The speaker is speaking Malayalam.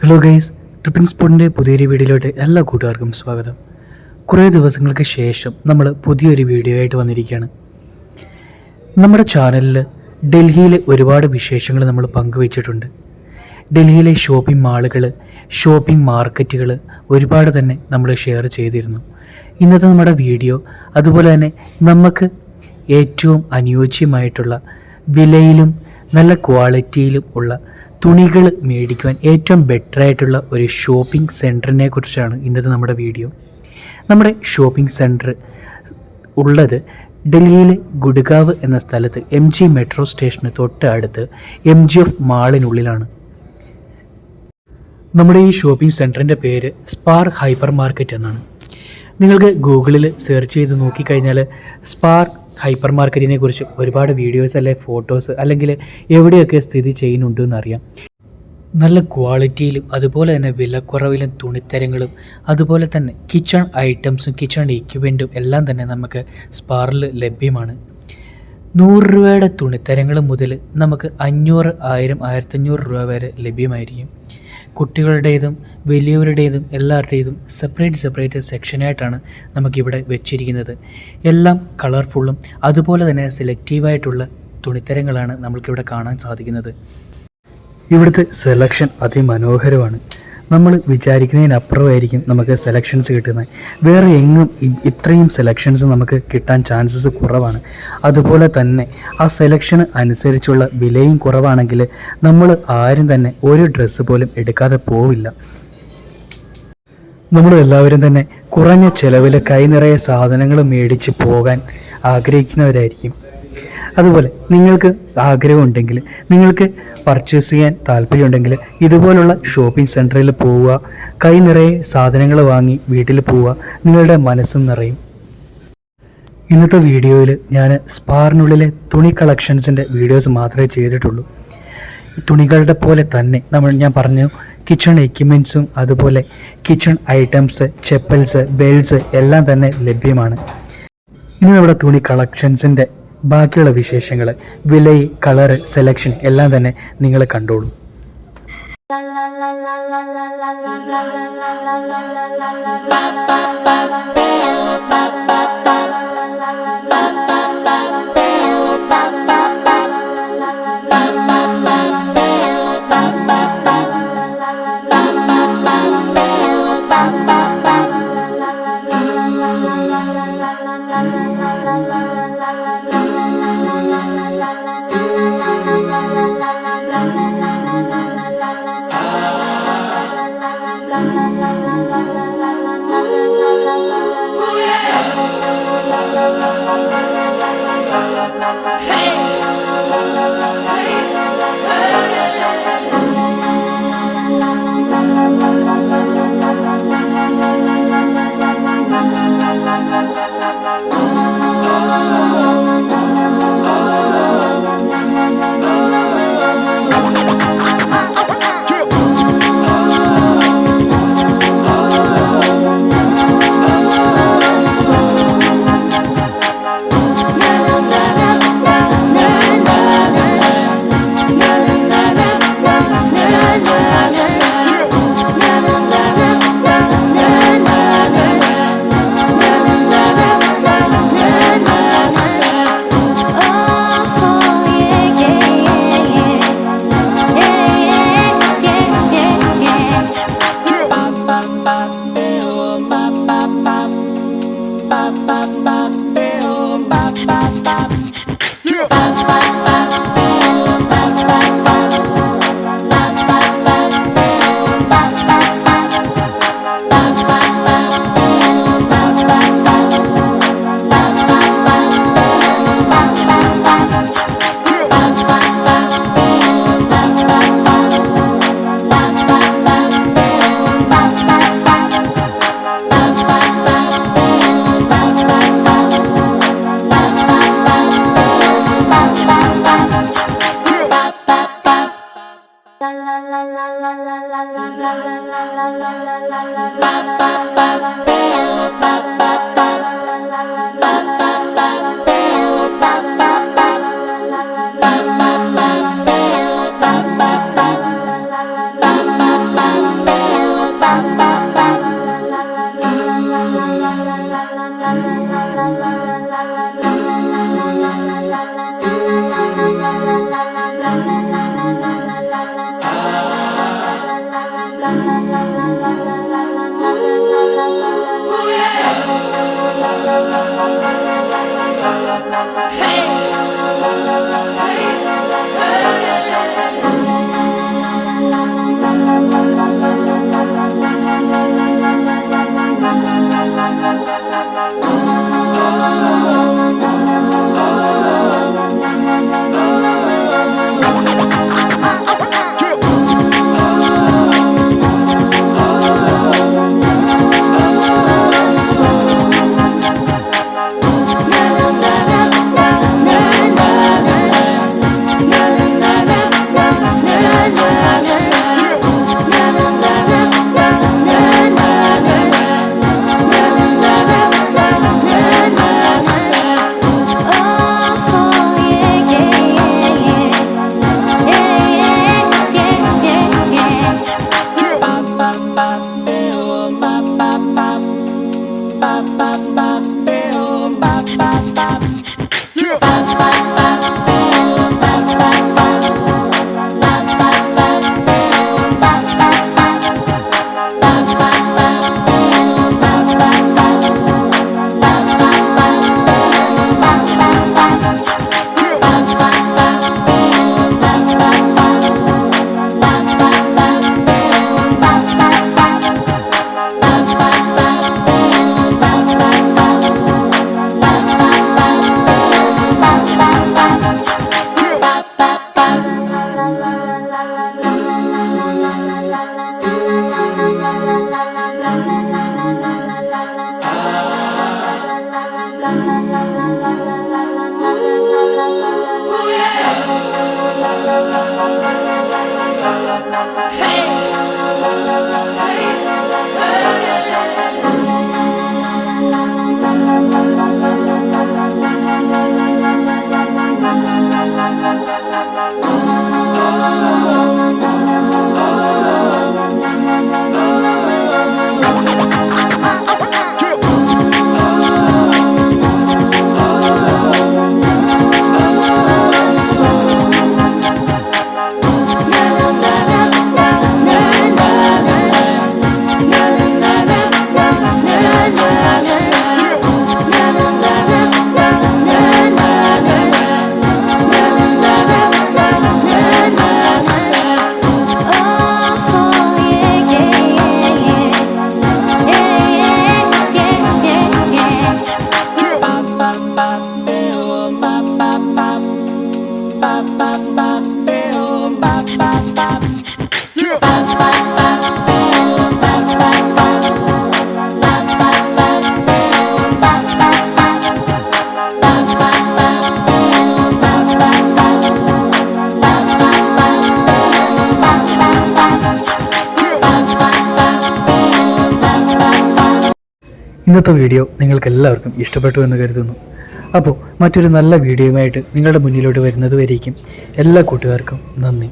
ഹലോ ഗൈസ്, ട്രിപ്പിംഗ് സ്പോട്ടിൻ്റെ പുതിയൊരു വീഡിയോയിലോട്ട് എല്ലാ കൂട്ടുകാർക്കും സ്വാഗതം. കുറേ ദിവസങ്ങൾക്ക് ശേഷം നമ്മൾ പുതിയൊരു വീഡിയോ ആയിട്ട് വന്നിരിക്കുകയാണ്. നമ്മുടെ ചാനലിൽ ഡൽഹിയിലെ ഒരുപാട് വിശേഷങ്ങൾ നമ്മൾ പങ്കുവച്ചിട്ടുണ്ട്. ഡൽഹിയിലെ ഷോപ്പിംഗ് മാളുകൾ, ഷോപ്പിംഗ് മാർക്കറ്റുകൾ ഒരുപാട് തന്നെ നമ്മൾ ഷെയർ ചെയ്തിരുന്നു. ഇന്നത്തെ നമ്മുടെ വീഡിയോ അതുപോലെ തന്നെ നമുക്ക് ഏറ്റവും അനുയോജ്യമായിട്ടുള്ള വിലയിലും നല്ല ക്വാളിറ്റിയിലും ഉള്ള തുണികൾ മേടിക്കുവാൻ ഏറ്റവും ബെറ്ററായിട്ടുള്ള ഒരു ഷോപ്പിംഗ് സെൻറ്ററിനെ കുറിച്ചാണ് ഇന്നത്തെ നമ്മുടെ വീഡിയോ. നമ്മുടെ ഷോപ്പിംഗ് സെൻറ്റർ ഉള്ളത് ഡൽഹിയിലെ ഗുഡ്ഗാവ് എന്ന സ്ഥലത്ത് MG മെട്രോ സ്റ്റേഷന് തൊട്ട് അടുത്ത് MGF മാളിനുള്ളിലാണ്. നമ്മുടെ ഈ ഷോപ്പിംഗ് സെൻറ്ററിൻ്റെ പേര് സ്പാർ ഹൈപ്പർ മാർക്കറ്റ് എന്നാണ്. നിങ്ങൾക്ക് ഗൂഗിളിൽ സെർച്ച് ചെയ്ത് നോക്കിക്കഴിഞ്ഞാൽ സ്പാർ ഹൈപ്പർ മാർക്കറ്റിനെ കുറിച്ച് ഒരുപാട് വീഡിയോസ് അല്ലെങ്കിൽ ഫോട്ടോസ് അല്ലെങ്കിൽ എവിടെയൊക്കെ സ്ഥിതി ചെയ്യുന്നുണ്ടെന്ന് അറിയാം. നല്ല ക്വാളിറ്റിയിലും അതുപോലെ തന്നെ വിലക്കുറവിലും തുണിത്തരങ്ങളും അതുപോലെ തന്നെ കിച്ചൺ ഐറ്റംസും കിച്ചൺ എക്യുപ്മെൻറ്റും എല്ലാം തന്നെ നമുക്ക് സ്പാറിൽ ലഭ്യമാണ്. 100 രൂപയുടെ തുണിത്തരങ്ങൾ മുതൽ നമുക്ക് 500, 1000, 1500 രൂപ വരെ ലഭ്യമായിരിക്കും. കുട്ടികളുടേതും വലിയവരുടേതും എല്ലാവരുടേതും സെപ്പറേറ്റ് സെക്ഷനായിട്ടാണ് നമുക്കിവിടെ വെച്ചിരിക്കുന്നത്. എല്ലാം കളർഫുള്ളും അതുപോലെ തന്നെ സെലക്റ്റീവായിട്ടുള്ള തുണിത്തരങ്ങളാണ് നമ്മൾക്കിവിടെ കാണാൻ സാധിക്കുന്നത്. ഇവിടുത്തെ സെലക്ഷൻ അതിമനോഹരമാണ്. നമ്മൾ വിചാരിക്കുന്നതിനപ്പുറമായിരിക്കും നമുക്ക് സെലക്ഷൻസ് കിട്ടുന്നത്. വേറെ എങ്ങും ഇത്രയും സെലക്ഷൻസ് നമുക്ക് കിട്ടാൻ ചാൻസസ് കുറവാണ്. അതുപോലെ തന്നെ ആ സെലക്ഷന് അനുസരിച്ചുള്ള വിലയും കുറവാണെങ്കിൽ നമ്മൾ ആരും തന്നെ ഒരു ഡ്രസ്സ് പോലും എടുക്കാതെ പോവില്ല. നമ്മൾ എല്ലാവരും തന്നെ കുറഞ്ഞ ചിലവിൽ കൈ നിറയെ സാധനങ്ങൾ മേടിച്ച് പോകാൻ ആഗ്രഹിക്കുന്നവരായിരിക്കും. അതുപോലെ നിങ്ങൾക്ക് ആഗ്രഹമുണ്ടെങ്കിൽ, നിങ്ങൾക്ക് പർച്ചേസ് ചെയ്യാൻ താല്പര്യമുണ്ടെങ്കിൽ ഇതുപോലുള്ള ഷോപ്പിംഗ് സെൻറ്ററിൽ പോവുക, കൈ നിറയെ സാധനങ്ങൾ വാങ്ങി വീട്ടിൽ പോവുക, നിങ്ങളുടെ മനസ്സും നിറയും. ഇന്നത്തെ വീഡിയോയിൽ ഞാൻ സ്പാറിനുള്ളിലെ തുണി കളക്ഷൻസിൻ്റെ വീഡിയോസ് മാത്രമേ ചെയ്തിട്ടുള്ളൂ. ഈ തുണികളുടെ പോലെ തന്നെ ഞാൻ പറഞ്ഞു കിച്ചൺ എക്യുപ്മെൻറ്റ്സും അതുപോലെ കിച്ചൺ ഐറ്റംസ്, ചെപ്പൽസ്, ബെൽറ്റ്സ് എല്ലാം തന്നെ ലഭ്യമാണ്. ഇനി നമ്മുടെ തുണി കളക്ഷൻസിൻ്റെ ബാക്കിയുള്ള വിശേഷങ്ങൾ, വില, കളറ്, സെലക്ഷൻ എല്ലാം തന്നെ നിങ്ങൾ കണ്ടോളൂ. ഇന്നത്തെ വീഡിയോ നിങ്ങൾക്ക് എല്ലാവർക്കും ഇഷ്ടപ്പെട്ടു എന്ന് കരുതുന്നു. അപ്പോൾ മറ്റൊരു നല്ല വീഡിയോയുമായിട്ട് നിങ്ങളുടെ മുന്നിലോട്ട് വരുന്നത് വരേക്കും എല്ലാ കൂട്ടുകാർക്കും നന്ദി.